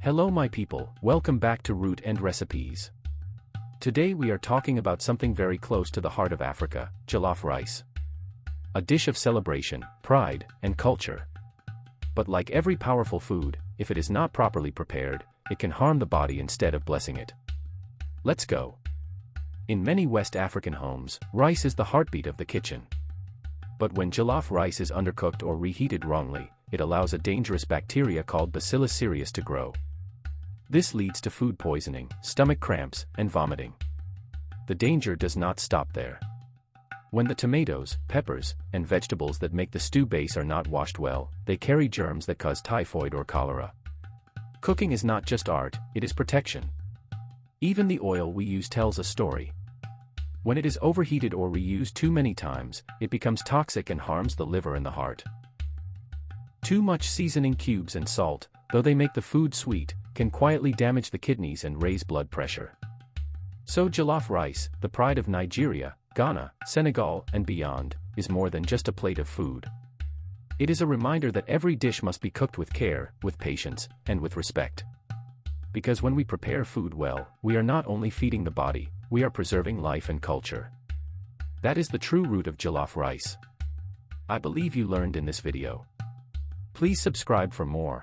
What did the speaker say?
Hello my people, welcome back to Root and Recipes. Today we are talking about something very close to the heart of Africa, jollof rice. A dish of celebration, pride, and culture. But like every powerful food, if it is not properly prepared, it can harm the body instead of blessing it. Let's go. In many West African homes, rice is the heartbeat of the kitchen. But when jollof rice is undercooked or reheated wrongly, it allows a dangerous bacteria called Bacillus cereus to grow. This leads to food poisoning, stomach cramps, and vomiting. The danger does not stop there. When the tomatoes, peppers, and vegetables that make the stew base are not washed well, they carry germs that cause typhoid or cholera. Cooking is not just art, it is protection. Even the oil we use tells a story. When it is overheated or reused too many times, it becomes toxic and harms the liver and the heart. Too much seasoning cubes and salt, though they make the food sweet, can quietly damage the kidneys and raise blood pressure. So jollof rice, the pride of Nigeria, Ghana, Senegal, and beyond, is more than just a plate of food. It is a reminder that every dish must be cooked with care, with patience, and with respect. Because when we prepare food well, we are not only feeding the body, we are preserving life and culture. That is the true root of jollof rice. I believe you learned in this video. Please subscribe for more.